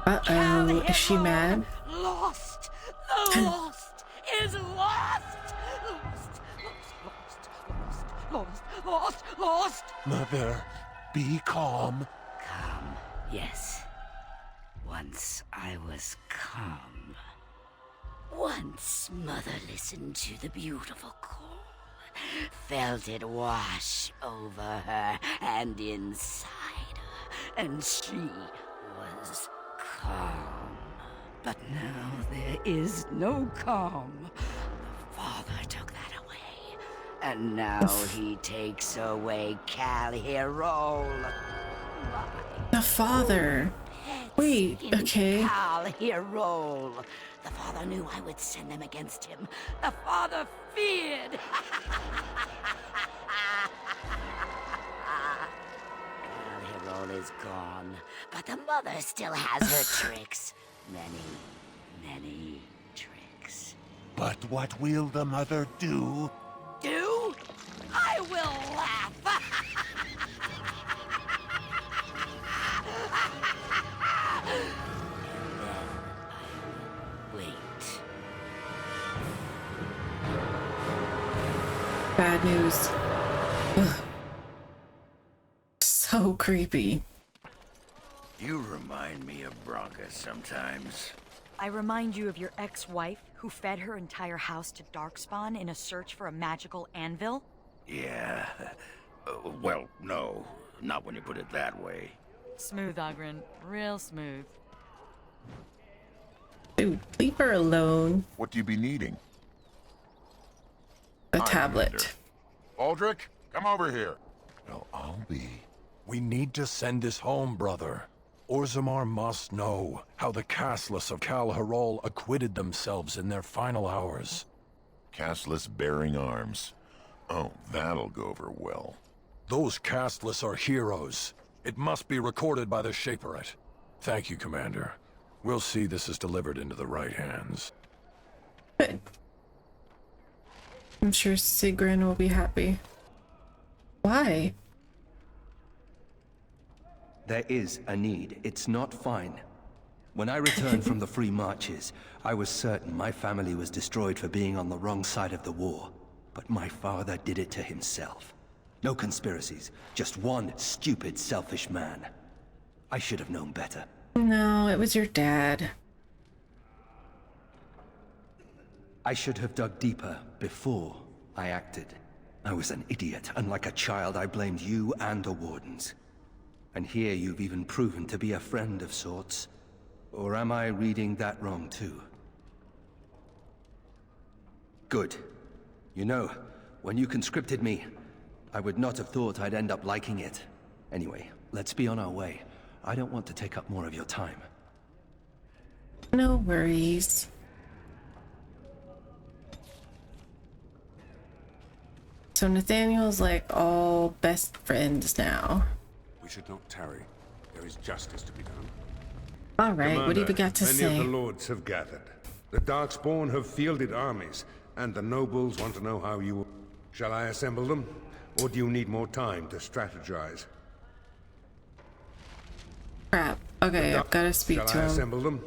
Uh-oh, is she mad? Lost! The lost is lost! Lost! Mother, be calm. Calm, yes. Once I was calm. Once Mother listened to the beautiful call, felt it wash over her and inside her, and she was calm. But now there is no calm. The Father took that away, and now he takes away Cal Hero. The Father. Wait, okay. Cal Hero. The Father knew I would send them against him. The Father feared. Cal Hero is gone, but the Mother still has her tricks. Many tricks. But what will the mother do? Do? I will laugh. And then I will wait. Bad news. Ugh. So creepy. You remind me of Bronca sometimes. I remind you of your ex-wife who fed her entire house to Darkspawn in a search for a magical anvil? Yeah. Well, no. Not when you put it that way. Smooth, Ogren. Real smooth. Dude, leave her alone. What do you be needing? A Hi, tablet. Commander. Aldrich, come over here. Well, I'll be. We need to send this home, brother. Orzammar must know how the castless of Kal Harol acquitted themselves in their final hours. Castless bearing arms. Oh, that'll go over well. Those castless are heroes. It must be recorded by the Shaperite. Thank you, Commander. We'll see this is delivered into the right hands. Good. I'm sure Sigrun will be happy. Why? There is a need. It's not fine. When I returned from the Free Marches, I was certain my family was destroyed for being on the wrong side of the war. But my father did it to himself. No conspiracies, just one stupid, selfish man. I should have known better. No, it was your dad. I should have dug deeper before I acted. I was an idiot, and like a child I blamed you and the Wardens. And here you've even proven to be a friend of sorts. Or am I reading that wrong too? Good. You know, when you conscripted me, I would not have thought I'd end up liking it. Anyway, let's be on our way. I don't want to take up more of your time. No worries. So Nathaniel's like all best friends now. We should not tarry. There is justice to be done. All right, what have you got to many say? of the lords have gathered. The Darkspawn have fielded armies, and the nobles want to know how you... Shall I assemble them? Or do you need more time to strategize? Crap. Okay, I've got to speak Shall to I him. assemble them?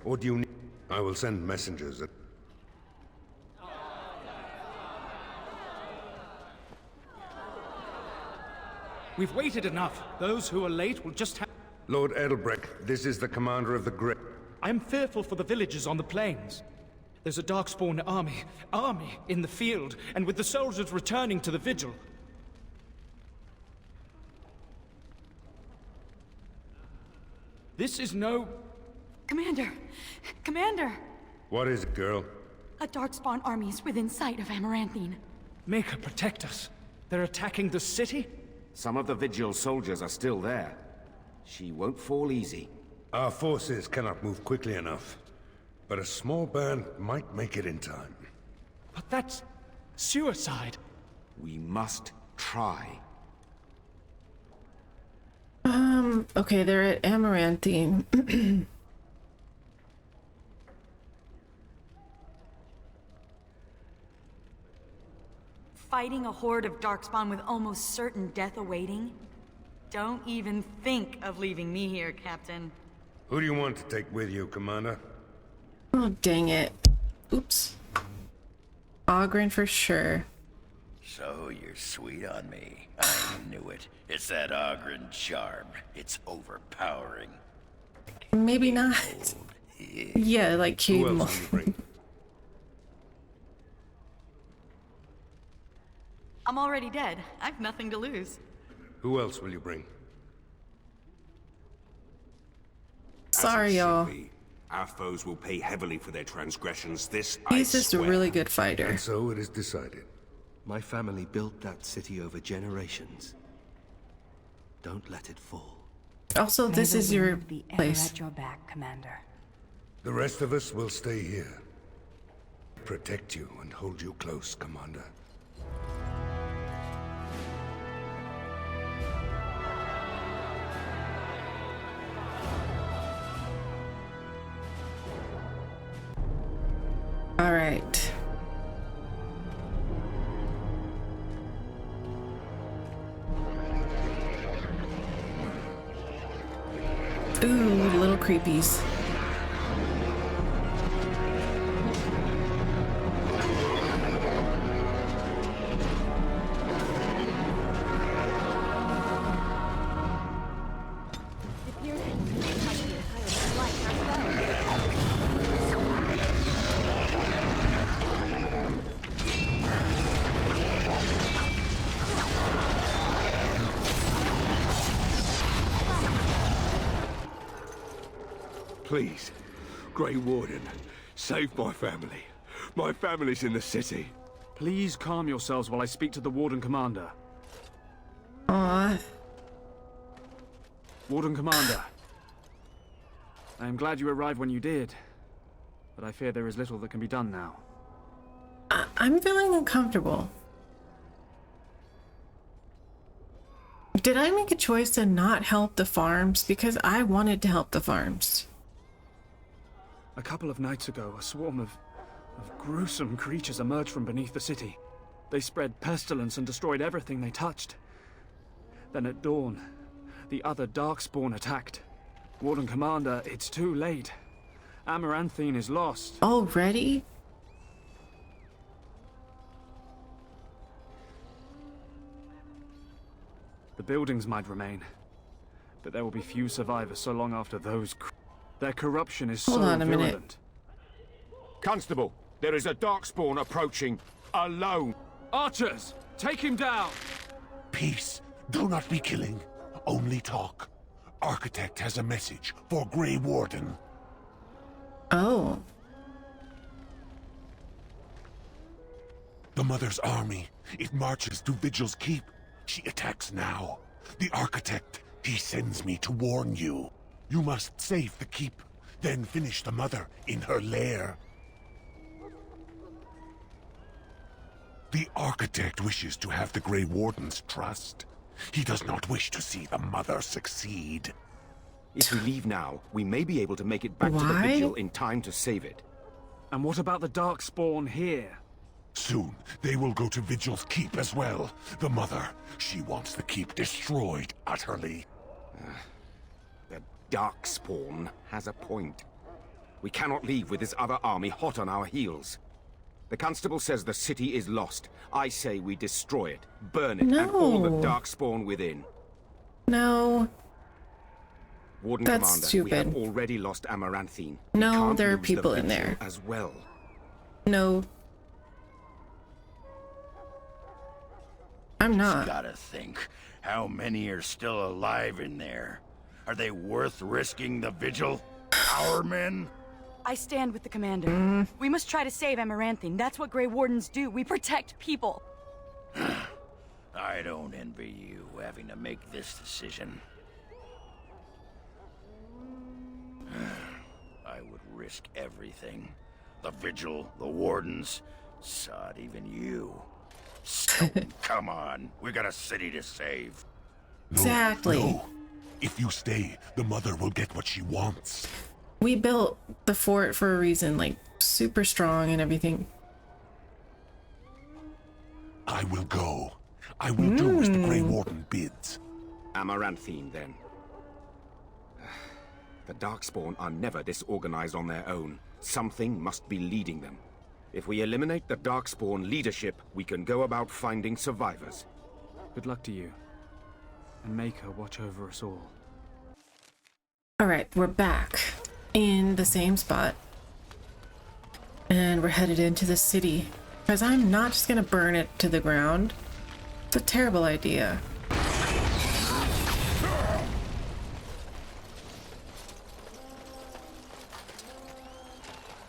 Or do you need... I will send messengers. We've waited enough. Those who are late will just have... Lord Edelbrecht, this is the commander of the Great... I am fearful for the villagers on the plains. There's a Darkspawn army in the field, and with the soldiers returning to the vigil. This is no... Commander! Commander! What is it, girl? A Darkspawn army is within sight of Amaranthine. Make her protect us. They're attacking the city? Some of the Vigil soldiers are still there. She won't fall easy. Our forces cannot move quickly enough, but a small band might make it in time. But that's... suicide. We must try. Okay, they're at Amaranthine. Fighting a horde of Darkspawn with almost certain death awaiting? Don't even think of leaving me here, Captain. Who do you want to take with you, Commander? Oh, dang it. Oops. Ogren for sure. So you're sweet on me. I knew it. It's that Ogren charm. It's overpowering. Maybe not. Yeah, like Who Cade else will you bring? I'm already dead. I've nothing to lose. Who else will you bring? Sorry, y'all. Our foes will pay heavily for their transgressions. This He's I just a swear. really good fighter. And so it is decided. My family built that city over generations. Don't let it fall. Also, this is your place. At your back, Commander. The rest of us will stay here. Protect you and hold you close, Commander. All right. Ooh, little creepies. Please, Grey Warden, save my family. My family's in the city. Please calm yourselves while I speak to the Warden Commander. Aw. Warden Commander. I am glad you arrived when you did, but I fear there is little that can be done now. I'm feeling uncomfortable. Did I make a choice to not help the farms? Because I wanted to help the farms. A couple of nights ago, a swarm of gruesome creatures emerged from beneath the city. They spread pestilence and destroyed everything they touched. Then at dawn, the other Darkspawn attacked. Warden Commander, it's too late. Amaranthine is lost. Already? The buildings might remain, but there will be few survivors so long after those. Their corruption is Hold so on a minute. virulent. Constable, there is a Darkspawn approaching. Alone. Archers, take him down! Peace. Do not be killing. Only talk. Architect has a message for Grey Warden. Oh. The Mother's army. It marches to Vigil's Keep. She attacks now. The Architect, he sends me to warn you. You must save the Keep, then finish the Mother in her lair. The Architect wishes to have the Grey Warden's trust. He does not wish to see the Mother succeed. If we leave now, we may be able to make it back to the Why? Vigil in time to save it. And what about the Darkspawn here? Soon, they will go to Vigil's Keep as well. The Mother, she wants the Keep destroyed utterly. The Darkspawn has a point. We cannot leave with this other army hot on our heels. The Constable says the city is lost. I say we destroy it, burn it, and all the No. Darkspawn within. No. Warden That's Commander, stupid. we have already lost Amaranthine. We No, can't there are lose the people in Vigil there. as well. No. I'm not. Gotta think. How many are still alive in there? Are they worth risking the Vigil? Our men? I stand with the Commander. We must try to save Amaranthine. That's what Grey Wardens do. We protect people. I don't envy you having to make this decision. I would risk everything. The Vigil, the Wardens, sod, even you. So, come on, we got a city to save. No, Exactly. No. If you stay, the Mother will get what she wants. We built the fort for a reason, like super strong and everything. I will go. I will do as the Grey Warden bids. Amaranthine, then. The Darkspawn are never disorganized on their own. Something must be leading them. If we eliminate the Darkspawn leadership, we can go about finding survivors. Good luck to you. And make her watch over us all. Alright, we're back in the same spot. And we're headed into the city. Because I'm not just gonna burn it to the ground. It's a terrible idea.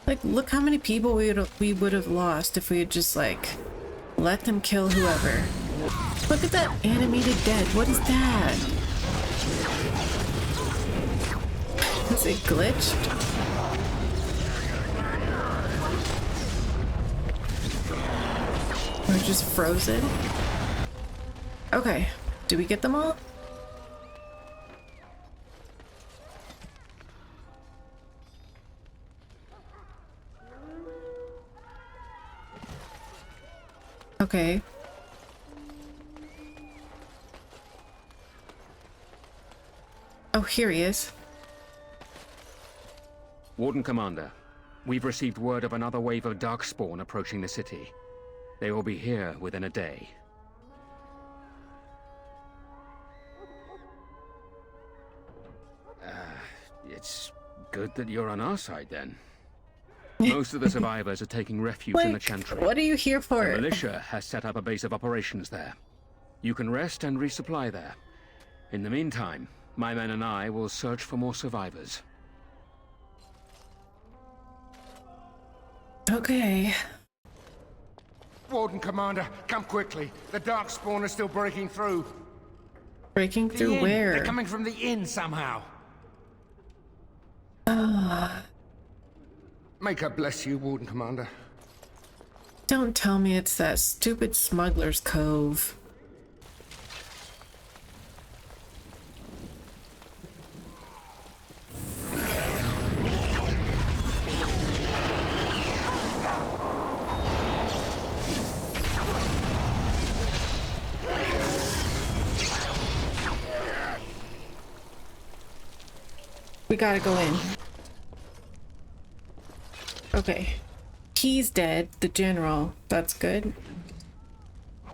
Like, look how many people we would have lost if we had just, like, let them kill whoever. Look at that animated dead. What is that? Is it glitched? Or just frozen? Okay. Do we get them all? Okay. Oh, here he is. Warden Commander, we've received word of another wave of Darkspawn approaching the city. They will be here within a day. It's good that you're on our side then. Most of the survivors are taking refuge in the Chantry. What are you here for? The militia has set up a base of operations there. You can rest and resupply there. In the meantime, my men and I will search for more survivors. Okay. Warden Commander, come quickly. The Darkspawn are still breaking through. Breaking through inn. where? They're coming from the inn somehow. Make her bless you, Warden Commander. Don't tell me it's that stupid Smuggler's Cove. We gotta go in. Okay. He's dead, the general. That's good.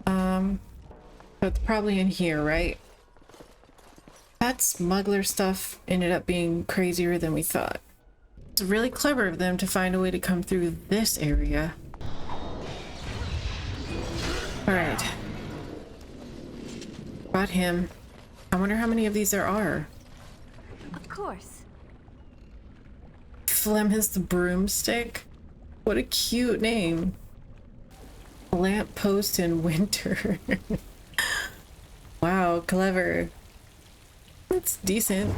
That's probably in here, right? That smuggler stuff ended up being crazier than we thought. It's really clever of them to find a way to come through this area. Alright. Got him. I wonder how many of these there are. Of course. Flem has the broomstick. What a cute name. Lamppost in winter. Wow, clever. That's decent.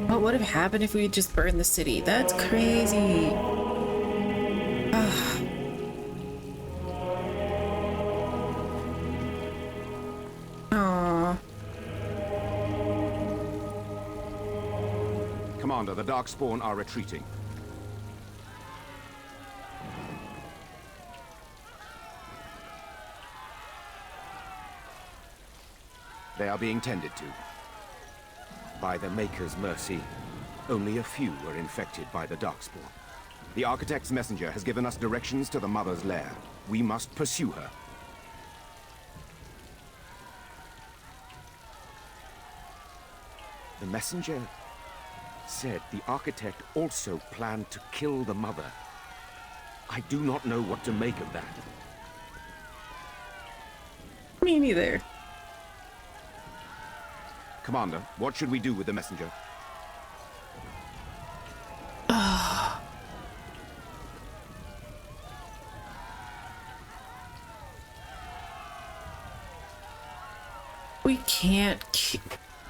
What would have happened if we had just burned the city? That's crazy. Commander, the Darkspawn are retreating. They are being tended to. By the Maker's mercy, only a few were infected by the Darkspawn. The Architect's messenger has given us directions to the Mother's lair. We must pursue her. The messenger said the Architect also planned to kill the Mother. I do not know what to make of that. Me neither. Commander, what should we do with the messenger?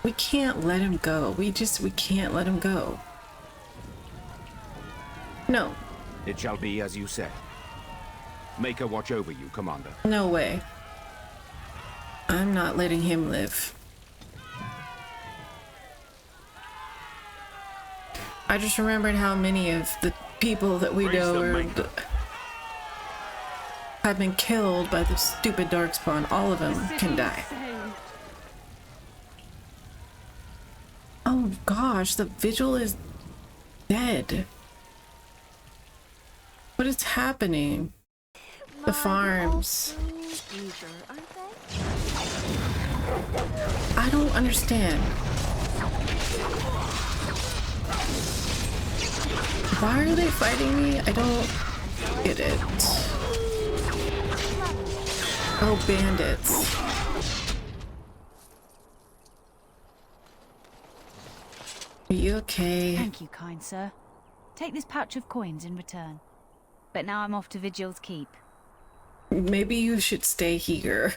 We can't let him go. We can't let him go. No. It shall be as you said. Make her watch over you, Commander. No way. I'm not letting him live. I just remembered how many of people that we know have been killed by the stupid darkspawn. All of them can die. Oh gosh, the vigil is dead. What is happening? The farms. I don't understand. Why are they fighting me? I don't get it. Oh, bandits. Are you okay? Thank you, kind sir. Take this pouch of coins in return. But now I'm off to Vigil's Keep. Maybe you should stay here.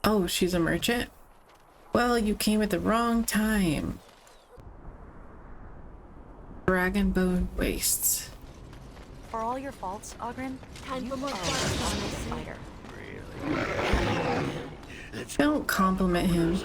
Oh, she's a merchant? Well, you came at the wrong time. Dragonbone Wastes. For all your faults, Ogren, you are a honest fighter. Don't compliment him.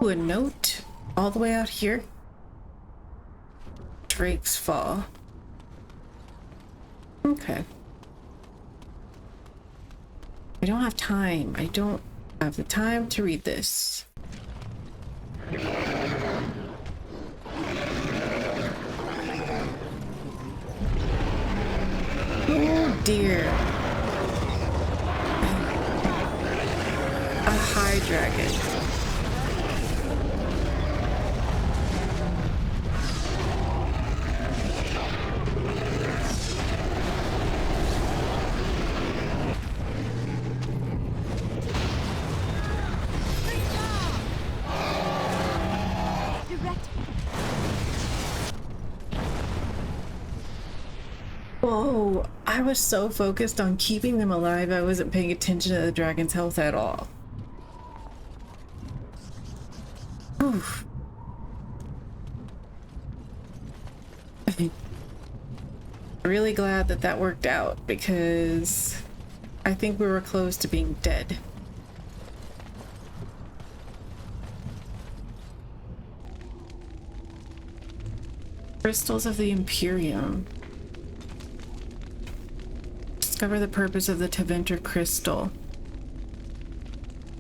Ooh, a note all the way out here. Drake's Fall. Okay. I don't have time. I don't have the time to read this. Oh dear. A high dragon. Whoa, I was so focused on keeping them alive, I wasn't paying attention to the dragon's health at all. Oof. Really glad that that worked out, because I think we were close to being dead. Crystals of the Imperium. Discover the purpose of the Teventer crystal.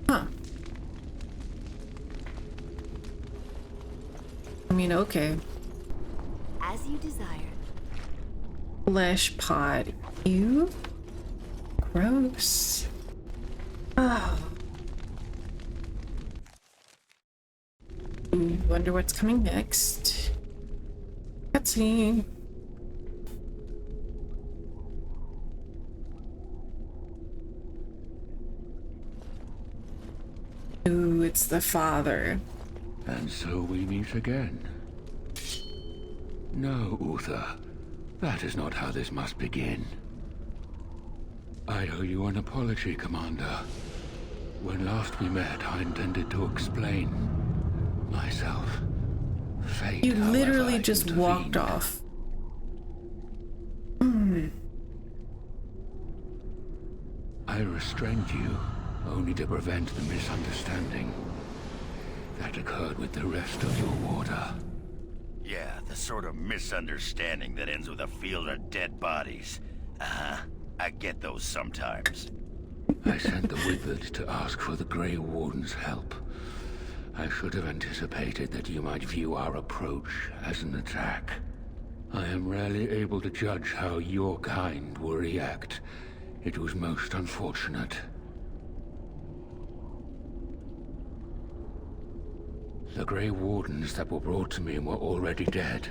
Huh. I mean, okay. As you desire. Flesh pod. Ew. Gross. Oh. Wonder what's coming next. Cutscene. Ooh, it's the father. And so we meet again. No, Uther. That is not how this must begin. I owe you an apology, Commander. When last we met, I intended to explain myself. Fate, You literally however, just walked off. I restrained you only to prevent the misunderstanding that occurred with the rest of your water. Yeah, the sort of misunderstanding that ends with a field of dead bodies. I get those sometimes. I sent the Withered to ask for the Grey Warden's help. I should have anticipated that you might view our approach as an attack. I am rarely able to judge how your kind will react. It was most unfortunate. The Grey Wardens that were brought to me were already dead.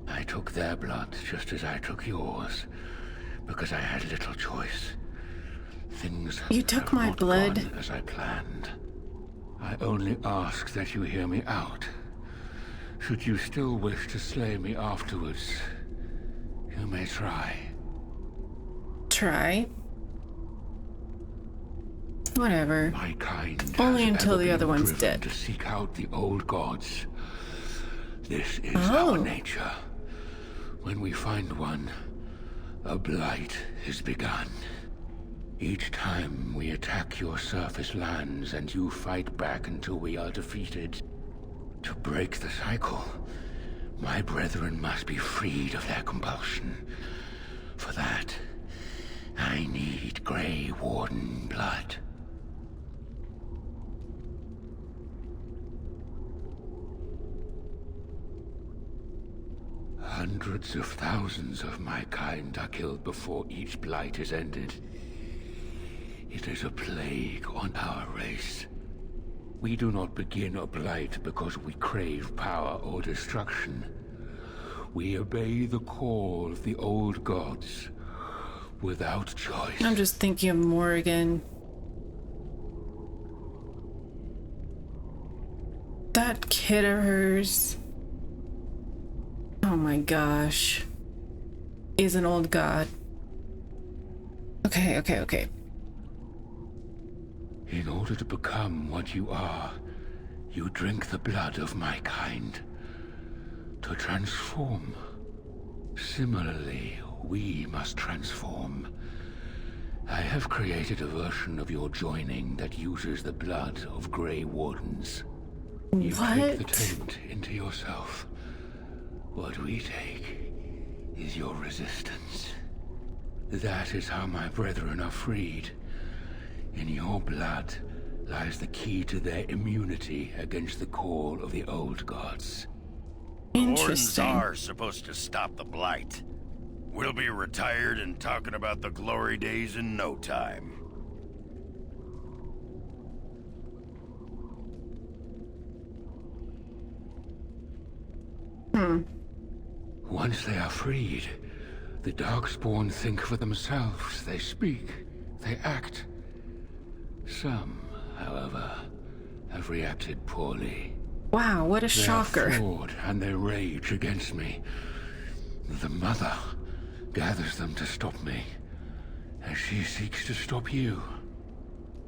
I took their blood just as I took yours, because I had little choice. Things You took have my not blood. gone as I planned. I only ask that you hear me out. Should you still wish to slay me afterwards, you may try. Try. Whatever. My kind Only has until ever the other been one's driven dead. to seek out the old gods. This is Oh. our nature. When we find one, a blight is begun. Each time we attack your surface lands and you fight back until we are defeated. To break the cycle, my brethren must be freed of their compulsion. For that, I need Grey Warden blood. Hundreds of thousands of my kind are killed before each blight is ended. It is a plague on our race. We do not begin a blight because we crave power or destruction. We obey the call of the old gods without choice. I'm just thinking of Morrigan. That kid of hers. Oh my gosh. Is an old god. Okay. In order to become what you are, you drink the blood of my kind. To transform. Similarly, we must transform. I have created a version of your joining that uses the blood of Grey Wardens. You take the taint into yourself. What we take is your resistance. That is how my brethren are freed. In your blood lies the key to their immunity against the call of the old gods. The Wardens are supposed to stop the blight. We'll be retired and talking about the glory days in no time. Once they are freed, the Darkspawn think for themselves. They speak, they act. Some, however, have reacted poorly. Wow, what a shocker. They are flawed and they rage against me. The Mother gathers them to stop me, as she seeks to stop you.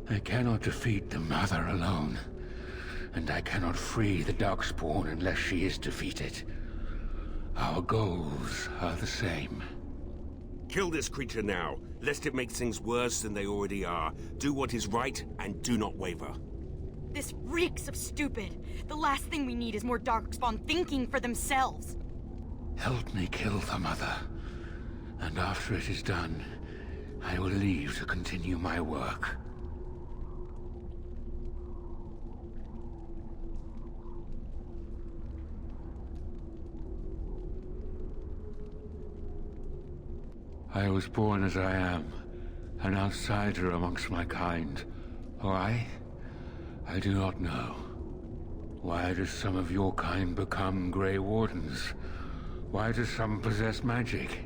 I cannot defeat the Mother alone, and I cannot free the Darkspawn unless she is defeated. Our goals are the same. Kill this creature now, lest it make things worse than they already are. Do what is right, and do not waver. This reeks of stupid. The last thing we need is more Darkspawn thinking for themselves. Help me kill the Mother, and after it is done, I will leave to continue my work. I was born as I am, an outsider amongst my kind. Why? I do not know. Why do some of your kind become Grey Wardens? Why do some possess magic?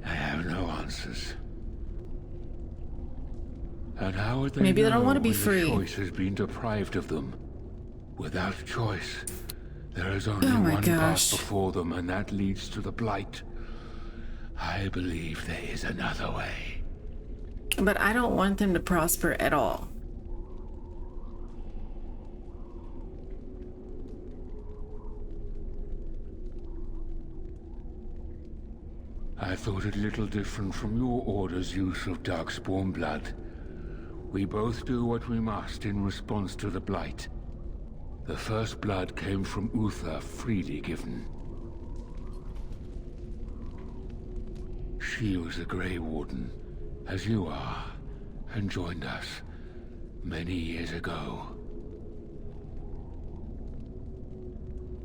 I have no answers. And how would they Maybe they know don't want to be when free. the choice has been deprived of them? Without choice, there is only Oh my one gosh. path before them, and that leads to the Blight. I believe there is another way. But I don't want them to prosper at all. I thought it little different from your order's use of Darkspawn blood. We both do what we must in response to the Blight. The first blood came from Uther, freely given. She was a Grey Warden, as you are, and joined us many years ago.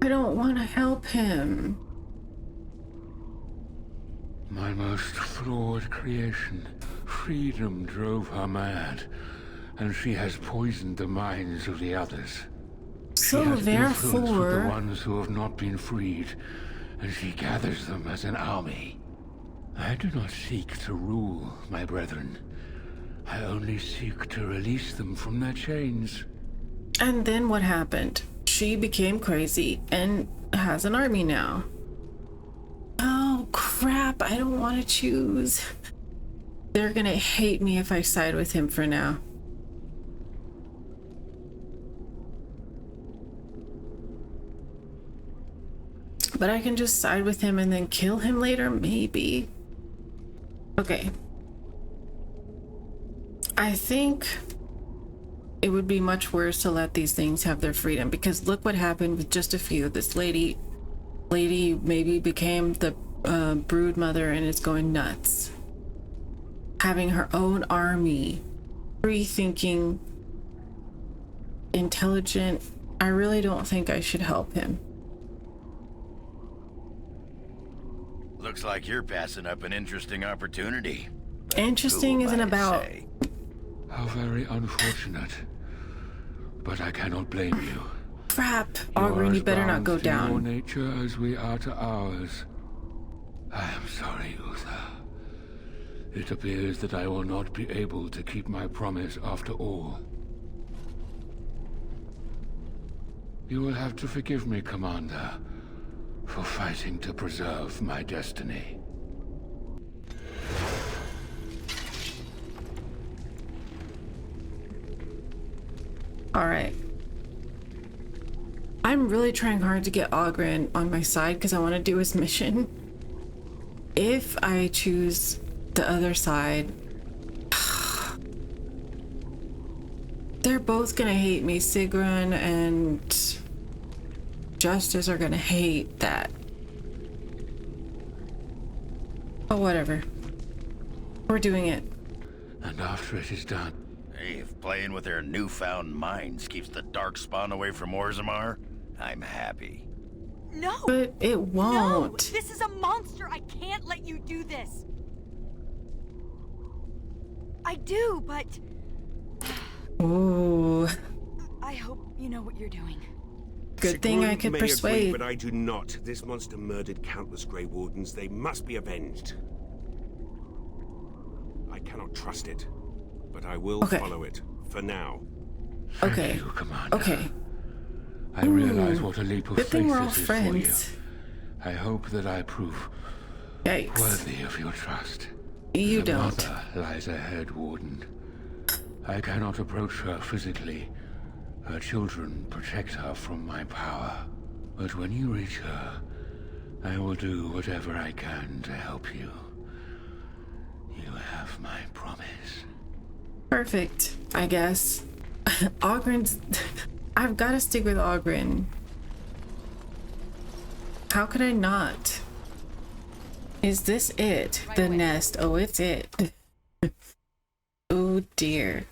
I don't want to help him. My most flawed creation, freedom, drove her mad, and she has poisoned the minds of the others. So she has influence with therefore, the ones who have not been freed, and she gathers them as an army. I do not seek to rule, my brethren. I only seek to release them from their chains. and then what happened? She became crazy and has an army now. Oh crap, I don't want to choose. They're gonna hate me if I side with him for now. But I can just side with him and then kill him later, maybe. Okay. I think it would be much worse to let these things have their freedom, because look what happened with just a few. This lady maybe became the brood mother and is going nuts. Having her own army, free-thinking, intelligent. I really don't think I should help him. Looks like you're passing up an interesting opportunity. Interesting isn't about... How very unfortunate. But I cannot blame you. Crap, Augryn, you better not go down. Your nature as we are to ours. I am sorry, Uther. It appears that I will not be able to keep my promise after all. You will have to forgive me, Commander, for fighting to preserve my destiny. Alright. I'm really trying hard to get Augryn on my side because I want to do his mission. If I choose the other side, they're both gonna hate me. Sigrun and Justice are gonna hate that. Oh, whatever. We're doing it. And after it is done... Hey, if playing with their newfound minds keeps the Darkspawn away from Orzammar, I'm happy. No! But it won't. No! This is a monster! I can't let you do this! I do, but... Ooh. I hope you know what you're doing. Good thing I could may persuade. Agree, but I do not. This monster murdered countless Grey Wardens. They must be avenged. I cannot trust it, but I will follow it, for now. Okay. Thank you, Commander. Okay. I realize what a leap of Good thing faith we're all this is friends. for you. I hope that I prove Yikes. worthy of your trust. You the don't. Mother lies ahead, Warden. I cannot approach her physically. Her children protect her from my power. But when you reach her, I will do whatever I can to help you. You have my promise. Perfect, I guess. Augryn's... I've got to stick with Augryn. How could I not? Is this it? The nest. Oh, it's it. Oh, dear.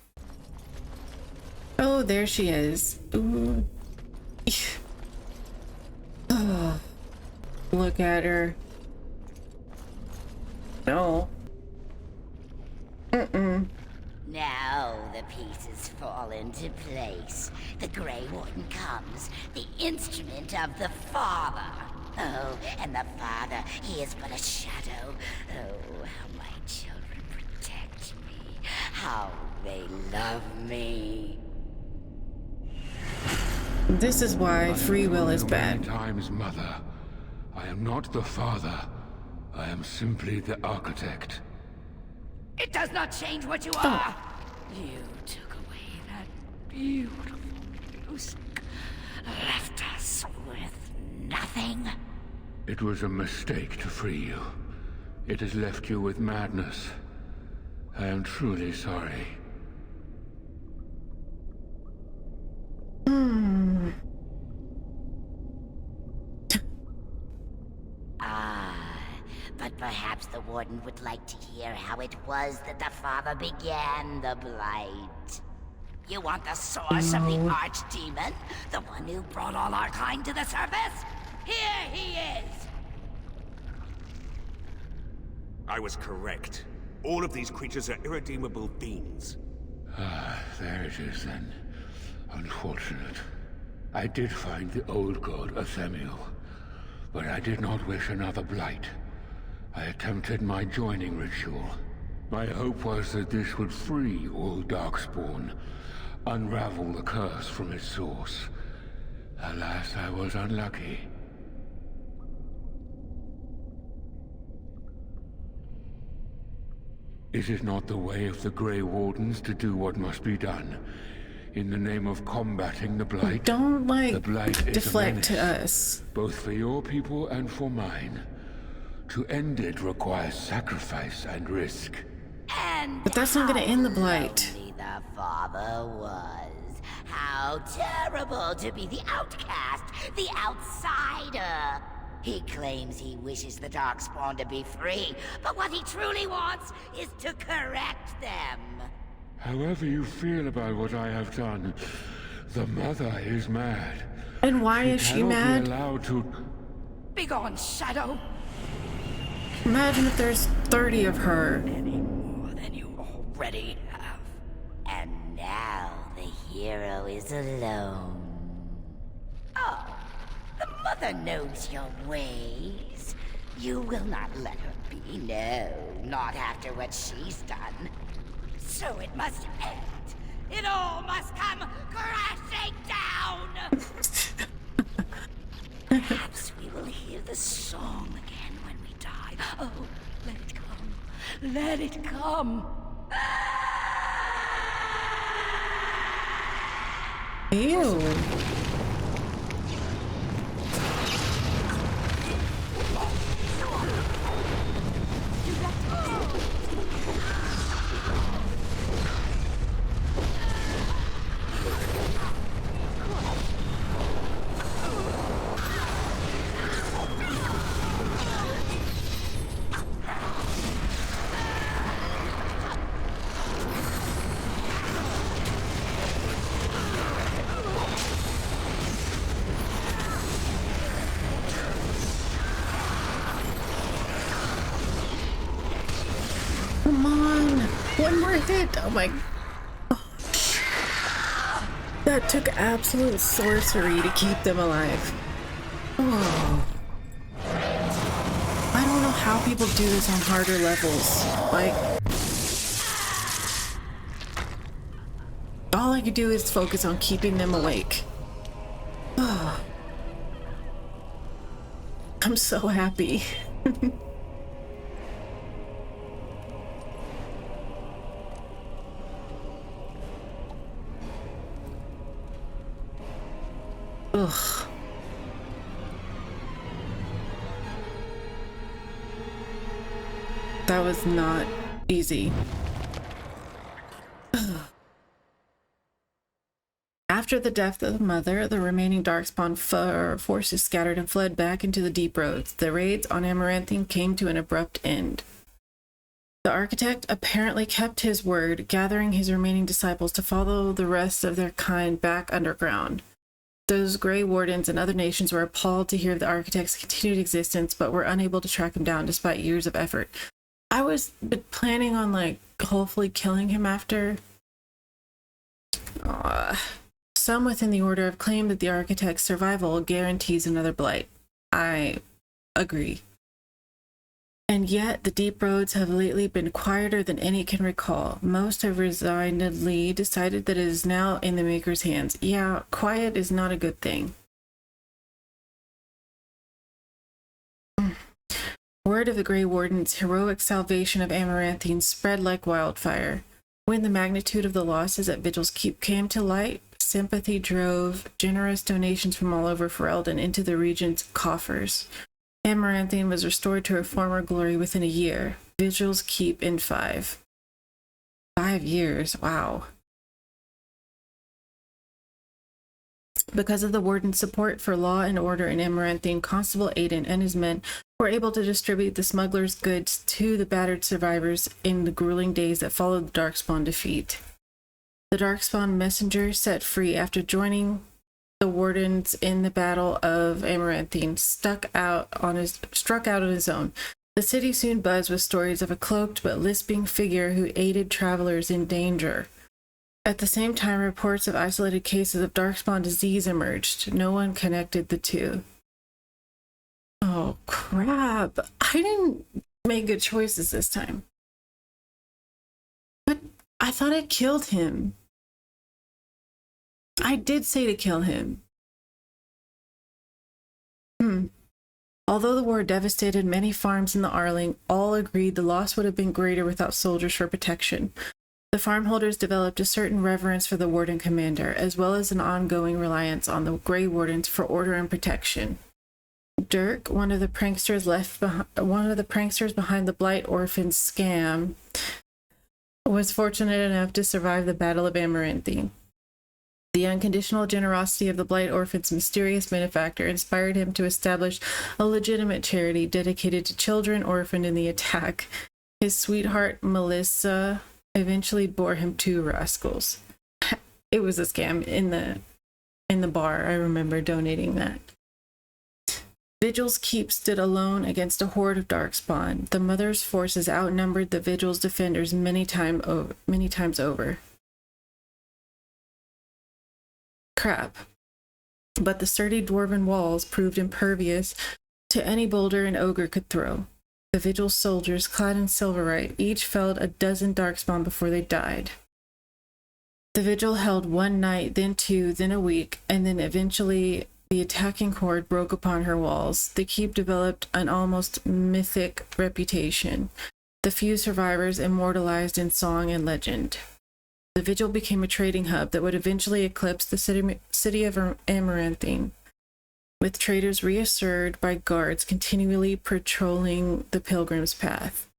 Oh, there she is. Ooh. Oh, look at her. No. Now the pieces fall into place. The Grey Warden comes, the instrument of the Father. Oh, and the Father, he is but a shadow. Oh, how my children protect me. How they love me. This is why free will is bad. Times, Mother. I am not the Father. I am simply the Architect. It does not change what you are. You took away that beautiful music, left us with nothing. It was a mistake to free you. It has left you with madness. I am truly sorry. But perhaps the Warden would like to hear how it was that the Father began the Blight. You want the source of the Archdemon? The one who brought all our kind to the surface? Here he is! I was correct. All of these creatures are irredeemable fiends. Ah, there it is then. Unfortunate. I did find the old god Athemiel, but I did not wish another blight. I attempted my joining ritual. My hope was that this would free all Darkspawn, unravel the curse from its source. Alas, I was unlucky. Is it not the way of the Grey Wardens to do what must be done? in the name of combating the Blight. Don't, like, the Blight is deflect to a menace, us. both for your people and for mine. To end it requires sacrifice and risk. But that's not gonna end the Blight. Lonely the father was. How terrible to be the outcast, the outsider. He claims he wishes the Darkspawn to be free, but what he truly wants is to correct them. However you feel about what I have done, the mother is mad. And why is she cannot mad? Be allowed to... Begone, Shadow! Imagine if there's 30 of her. More than you already have. And now the hero is alone. Oh, the mother knows your ways. You will not let her be, no, not after what she's done. So it must end. It all must come crashing down! Perhaps we will hear the song again when we die. Oh, let it come. Let it come. Ew. Come on. One more hit. Oh my gosh. That took absolute sorcery to keep them alive. Oh. I don't know how people do this on harder levels. Like, all I could do is focus on keeping them awake. Oh. I'm so happy. Ugh. That was not easy. Ugh. After the death of the mother, the remaining Darkspawn forces scattered and fled back into the deep roads. The raids on Amaranthine came to an abrupt end. The architect apparently kept his word, gathering his remaining disciples to follow the rest of their kind back underground. Those Grey Wardens and other nations were appalled to hear of the architect's continued existence, but were unable to track him down despite years of effort. I was planning on, like, hopefully killing him after. Some within the Order have claimed that the architect's survival guarantees another Blight. I agree. And yet, the deep roads have lately been quieter than any can recall. Most have resignedly decided that it is now in the Maker's hands. Yeah, quiet is not a good thing. Word of the Grey Warden's heroic salvation of Amaranthine spread like wildfire. When the magnitude of the losses at Vigil's Keep came to light, sympathy drove generous donations from all over Ferelden into the region's coffers. Amaranthine was restored to her former glory within a year. Vigil's Keep in 5. 5 years, wow. Because of the Warden's support for law and order in Amaranthine, Constable Aiden and his men were able to distribute the smugglers' goods to the battered survivors in the grueling days that followed the Darkspawn defeat. The Darkspawn messenger, set free after joining the Wardens in the Battle of Amaranthine, struck out on his own. The city soon buzzed with stories of a cloaked but lisping figure who aided travelers in danger. At the same time, reports of isolated cases of Darkspawn disease emerged. No one connected the two. Oh, crap. I didn't make good choices this time. But I thought I killed him. I did say to kill him. Although the war devastated many farms in the Arling, all agreed the loss would have been greater without soldiers for protection. The farmholders developed a certain reverence for the Warden Commander, as well as an ongoing reliance on the Grey Wardens for order and protection. Dirk, one of the pranksters behind the Blight Orphans scam, was fortunate enough to survive the Battle of Amaranthine. The unconditional generosity of the Blight Orphans' mysterious benefactor inspired him to establish a legitimate charity dedicated to children orphaned in the attack. His sweetheart, Melissa, eventually bore him 2 rascals. It was a scam in the bar. I remember donating that. Vigil's Keep stood alone against a horde of Darkspawn. The Mother's forces outnumbered the Vigil's defenders many times over. Crap. But the sturdy dwarven walls proved impervious to any boulder an ogre could throw. The Vigil soldiers, clad in silverite, each felled a dozen Darkspawn before they died. The Vigil held 1 night, then 2, then a week, and then eventually the attacking horde broke upon her walls. The keep developed an almost mythic reputation, the few survivors immortalized in song and legend. The Vigil became a trading hub that would eventually eclipse the city of Amaranthine, with traders reassured by guards continually patrolling the pilgrim's path.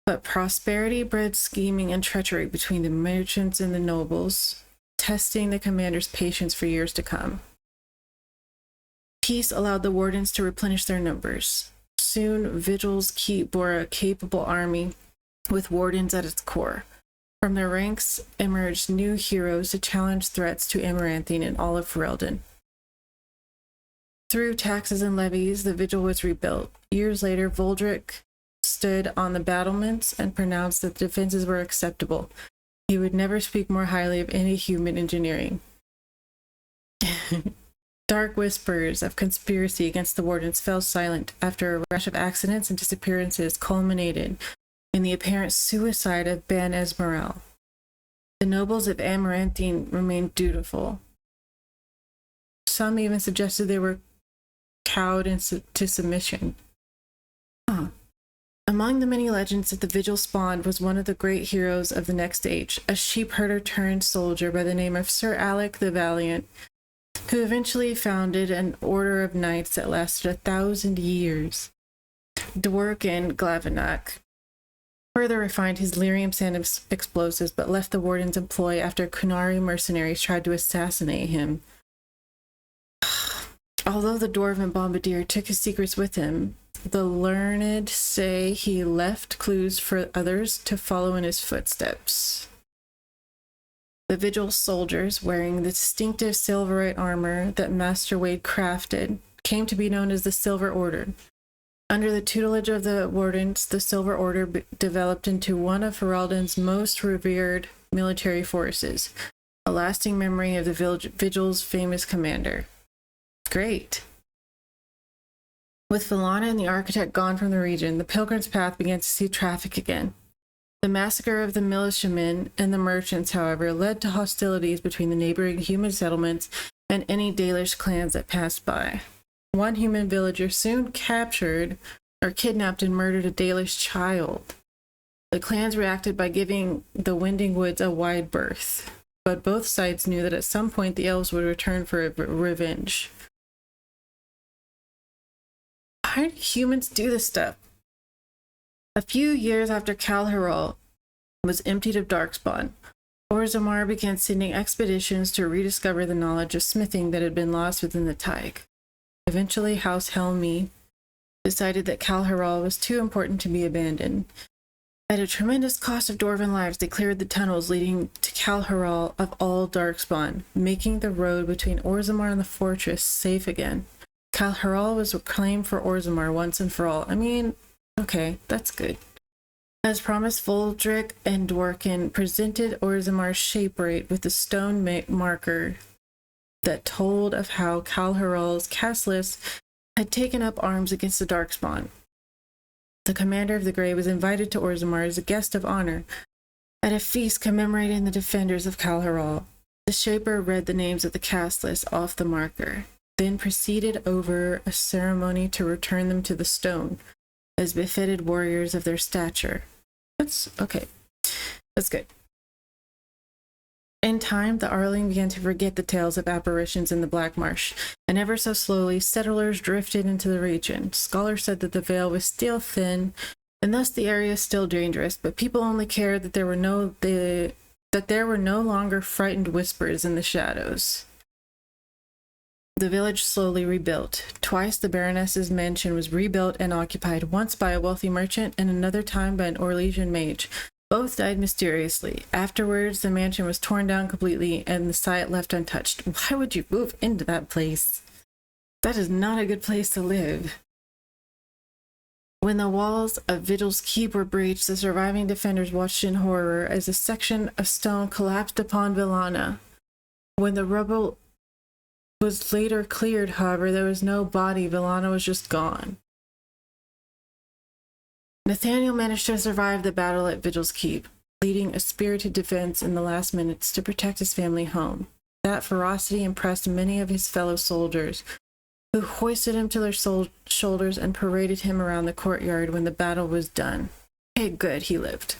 But prosperity bred scheming and treachery between the merchants and the nobles, testing the commander's patience for years to come. Peace allowed the wardens to replenish their numbers. Soon, Vigil's Keep bore a capable army with wardens at its core. From their ranks emerged new heroes to challenge threats to Amaranthine and all of Ferelden. Through taxes and levies, the Vigil was rebuilt. Years later, Voldrick stood on the battlements and pronounced that the defenses were acceptable. He would never speak more highly of any human engineering. Dark whispers of conspiracy against the Wardens fell silent after a rash of accidents and disappearances culminated in the apparent suicide of Ben Esmeralda. The nobles of Amaranthine remained dutiful. Some even suggested they were cowed into submission. Among the many legends that the Vigil spawned was one of the great heroes of the next age, a sheepherder turned soldier by the name of Sir Alec the Valiant, who eventually founded an order of knights that lasted 1,000 years. Dworkin Glavenack further refined his lyrium sand explosives, but left the warden's employ after Kunari mercenaries tried to assassinate him. Although the dwarven bombardier took his secrets with him, the learned say he left clues for others to follow in his footsteps. The Vigil soldiers, wearing the distinctive silverite armor that Master Wade crafted, came to be known as the Silver Order. Under the tutelage of the Wardens, the Silver Order developed into one of Ferelden's most revered military forces, a lasting memory of the Vigil's famous commander. Great. With Villana and the Architect gone from the region, the Pilgrim's Path began to see traffic again. The massacre of the militiamen and the merchants, however, led to hostilities between the neighboring human settlements and any Dalish clans that passed by. One human villager soon captured or kidnapped and murdered a Dalish child. The clans reacted by giving the Winding Woods a wide berth, but both sides knew that at some point the elves would return for revenge. How do humans do this stuff? A few years after Kal Harol was emptied of Darkspawn, Orzammar began sending expeditions to rediscover the knowledge of smithing that had been lost within the Tyke. Eventually, House Helmi decided that Kal Harol was too important to be abandoned. At a tremendous cost of Dwarven lives, they cleared the tunnels leading to Kal Harol of all Darkspawn, making the road between Orzammar and the fortress safe again. Kal Harol was reclaimed for Orzammar once and for all. I mean, okay, that's good. As promised, Voldrick and Dworkin presented Orzammar's shaperate with a stone marker that told of how Kal Harol's castless had taken up arms against the Darkspawn. The commander of the Grey was invited to Orzammar as a guest of honor at a feast commemorating the defenders of Kal Harol. The shaper read the names of the castless off the marker, then proceeded over a ceremony to return them to the stone, as befitted warriors of their stature. That's okay. That's good. In time, the Arling began to forget the tales of apparitions in the Black Marsh, and ever so slowly, settlers drifted into the region. Scholars said that the veil was still thin, and thus the area is still dangerous, but people only cared that there were no longer frightened whispers in the shadows. The village slowly rebuilt. Twice the Baroness's mansion was rebuilt and occupied, once by a wealthy merchant and another time by an Orlesian mage. Both died mysteriously. Afterwards, the mansion was torn down completely and the site left untouched. Why would you move into that place? That is not a good place to live. When the walls of Vigil's Keep were breached, the surviving defenders watched in horror as a section of stone collapsed upon Villana. When the rubble was later cleared, however, there was no body. Villana was just gone. Nathaniel managed to survive the battle at Vigil's Keep, leading a spirited defense in the last minutes to protect his family home. That ferocity impressed many of his fellow soldiers, who hoisted him to their shoulders and paraded him around the courtyard when the battle was done. Okay, good, he lived.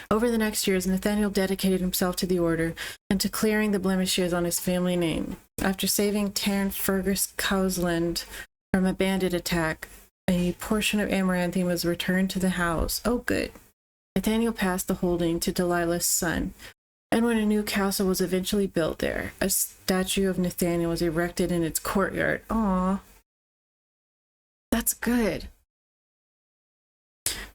Over the next years, Nathaniel dedicated himself to the order and to clearing the blemishes on his family name. After saving Tarn Fergus Cowsland from a bandit attack, a portion of Amaranthine was returned to the house. Oh, good. Nathaniel passed the holding to Delilah's son, and when a new castle was eventually built there, a statue of Nathaniel was erected in its courtyard. Aww. That's good.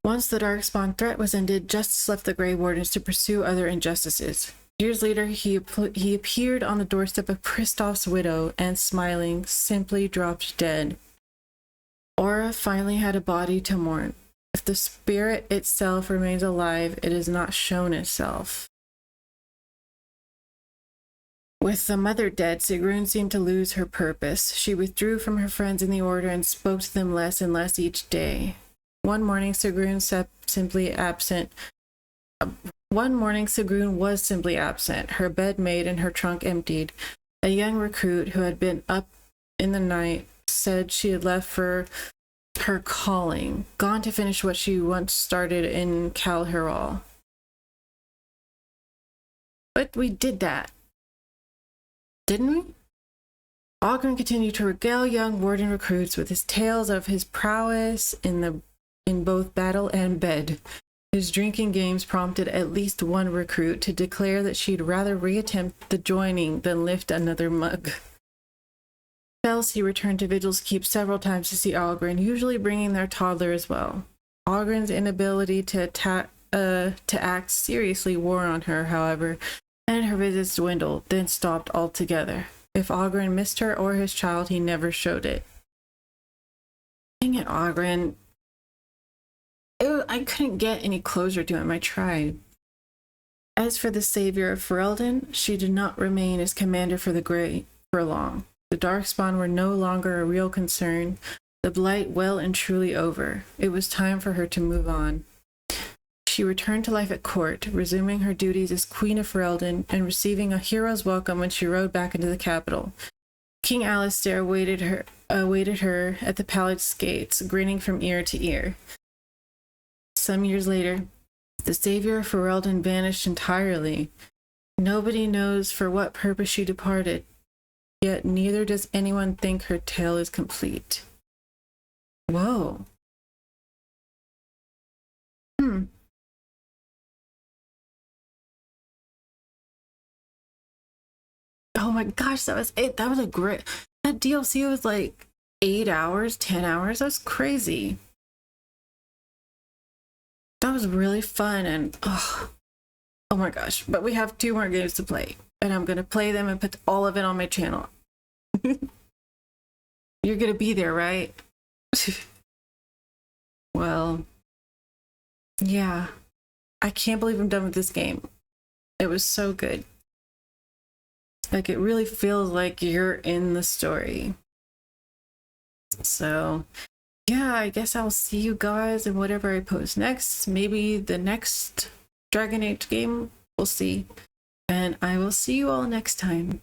Once the Darkspawn threat was ended, Justice left the Grey Wardens to pursue other injustices. Years later, he appeared on the doorstep of Kristoff's widow and, smiling, simply dropped dead. Aura finally had a body to mourn. If the spirit itself remains alive, it has not shown itself. With the mother dead, Sigrun seemed to lose her purpose. She withdrew from her friends in the order and spoke to them less and less each day. One morning, Sigrun was simply absent, her bed made and her trunk emptied. A young recruit who had been up in the night said she had left for her calling, gone to finish what she once started in Calheral. But we did that, didn't we? Ogren continued to regale young warden recruits with his tales of his prowess in both battle and bed. His drinking games prompted at least one recruit to declare that she'd rather reattempt the joining than lift another mug. Chelsea returned to Vigil's Keep several times to see Ogren, usually bringing their toddler as well. Ogren's inability to act seriously wore on her, however, and her visits dwindled, then stopped altogether. If Ogren missed her or his child, he never showed it. Dang it, Ogren. I couldn't get any closer to him. I tried. As for the savior of Ferelden, she did not remain as commander for the Grey for long. The Darkspawn were no longer a real concern, the blight well and truly over. It was time for her to move on. She returned to life at court, resuming her duties as Queen of Ferelden and receiving a hero's welcome when she rode back into the capital. King Alistair awaited her at the palace gates, grinning from ear to ear. Some years later, the savior of Ferelden vanished entirely. Nobody knows for what purpose she departed, yet neither does anyone think her tale is complete. Whoa. Oh my gosh, that was it. That was a great... That DLC was like 8 hours, 10 hours. That was crazy. That was really fun and... Oh my gosh. But we have 2 more games to play. And I'm going to play them and put all of it on my channel. You're going to be there, right? Well, yeah. I can't believe I'm done with this game. It was so good. Like, it really feels like you're in the story. So, yeah, I guess I'll see you guys in whatever I post next. Maybe the next Dragon Age game. We'll see. And I will see you all next time.